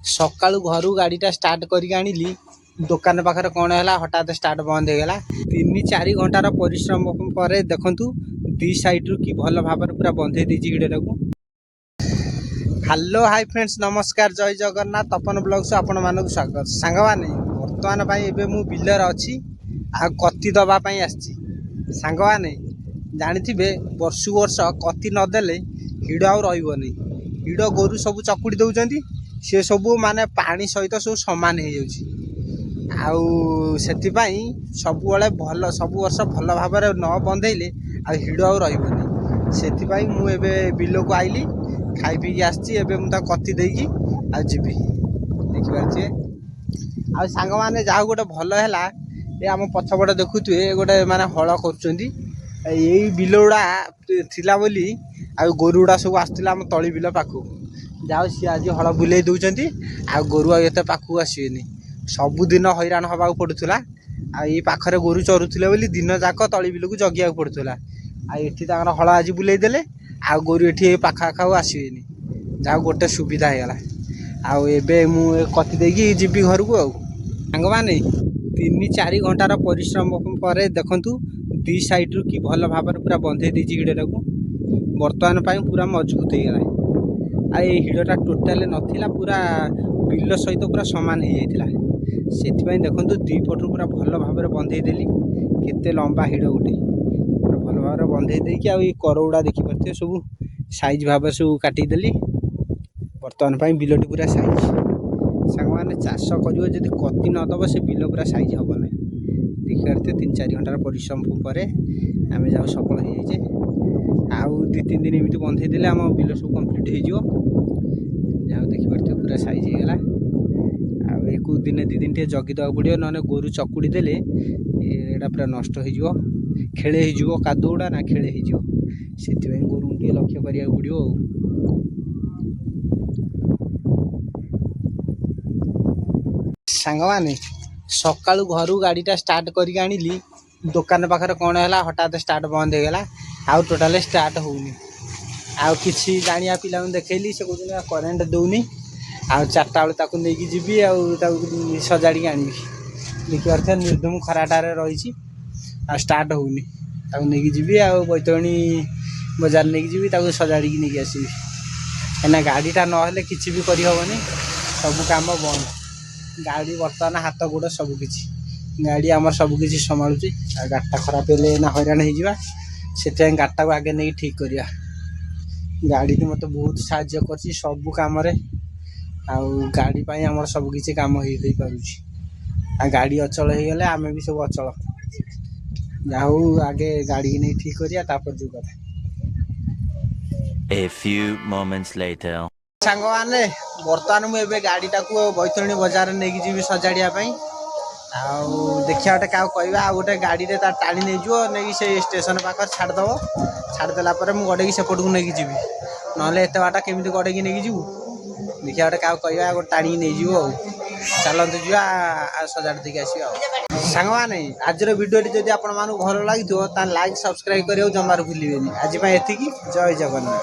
सकाळू घर गाड़ीटा स्टार्ट करके आनिली दुकान पाखे कौन है हठात स्टार्ट बंद होगला 3-4 घंटार परिश्रम पर देखु दी साइड कि भल भाव पूरा बंधे देती भिडटा को। हेलो हाय फ्रेंड्स नमस्कार जय जगन्नाथ तपन ब्लॉग्स आपण मानक स्वागत सांगवाने बर्तमान एबे मु बिलर अच्छी आ कत्ती दवाई आसी सांगवाने जानी वर्षु वर्ष कत्ती नदेले हिड़ आ रही हिड़ गोरु सब चकुड़ी दौरान सी सब माने पानी सहित सब सामान हो जापाई सब भल सब वर्ष भल भाव न बंधेले आ हिड़ आ रही से मुझे बिल को आईली खाई पी आसी कत्ती देकी आ जीवी देखिए आ सांग मैंने जहाँ गोटे भल है ये आम पछपटे देखुए गोटे माने हल कर बिल गुड़ा थिला बोली आ गोरु गुड़ा सब आसला आम तली बिल पाखु जाओ सी आज हल बुले दौरान आ गोरु आते पाखु आसबेनि सबुदिन हैरान हवा पड़ूला पाखरे गोरु चरुले बोली दिन जाक तली बिल को जगिया पड़ूला आठी हल आज बुले देले आ गोरु ये पाखा आसबेनि जहाँ गोटे सुविधा होगा आबे मुझे कत्ती देकी जीवी घर को सांग मैंने 3-4 घंटार परिश्रम पर देखु दी साइड कि भल भाव पूरा बंधे देती हिड़टा को बर्तमान पूरा मजबूत होगा आ हिड़टा टोटाल नाला पूरा बिल सहित पूरा सामान हो जाता से देखो दी पटू पूरा भल भाव बंधेदेली केते लंबा हिड़ गोटे भल भाव बंधे देकी आ कर गुड़ा देखिपे सब साइज भाव सब काटिदेली बर्तमान बिलटी पूरा साइज सांग मैंने चाष कर कत्ती नदब से बिल पूरा साइज हम ना देखिए 3-4 घंटार परिश्रम पर आम जाओ सफल हो जाइए आउ 2-3 दिन एमती बंधेदेले आम बिल सब कम्प्लीट हो जाओ देखिपे पूरा साइज होगा एक दिन 2 दिन जगी देवा पड़ो ना गोरु चकुड़ी देले एटा पूरा नष्ट हो खेले हो कादो गुड़ा ना खेले हो गोरु टे लक्ष्य करा पड़ो। सांग मैंने सकाळू घर गाड़ीटा स्टार्ट करके आनिली दुकान पाखे कौन है हठात स्टार्ट बंद होगला आउ टोटाल स्टार्ट होनी आउ किसी जानिया पिला देखली से कहते करेन्ट दौनी आ 4टा बेलू नहीं जीवी सजाड़ी आनबी देखिए निर्धूम खराटारे रही स्टार्ट होनी नहीं जीवी आ बैतरणी बजार नहीं जीवी सजाड़ी नहीं आसबि क्या गाड़ीटा ना किसी भी करहबनी सब काम बंद गाड़ी बर्तमान हाथ गोड़ सबकि गाड़ी आम सबकि संभालुची गाड़ीटा खराब है ना हैरान हो गाड़ीटा को आगे नहीं ठीक करिया गाड़ी की मत बहुत साहाय्य कर सब कम गाड़ी आम सबकि कम हो पार गाड़ी अचल हो गले आम भी सब अचल जाऊ आगे गाड़ी नहीं ठीक करिया तापर जो कथा। A few moments later. सांग मैंने बर्तमान मुझे गाड़ीटा को बैतरणी बजार नहीं जी सजाड़िया देखिया गोटे क्या कह गोटे गाड़ी टाणी नहीं नहीं से स्टेशन पाख छाड़देव छाड़देला मुझे सेपट को नहीं जी ना एत बाट केमी गड़े नहीं जीवु देखिया गोटे क्या कह गोटे टाणी नहीं चलते जा सजाड़ देकी आस सांग मैंने आज भिडियो जब आप भल लगी लाइक सब्सक्राइब करा जमार भूलें आज एति जय जगन्नाथ।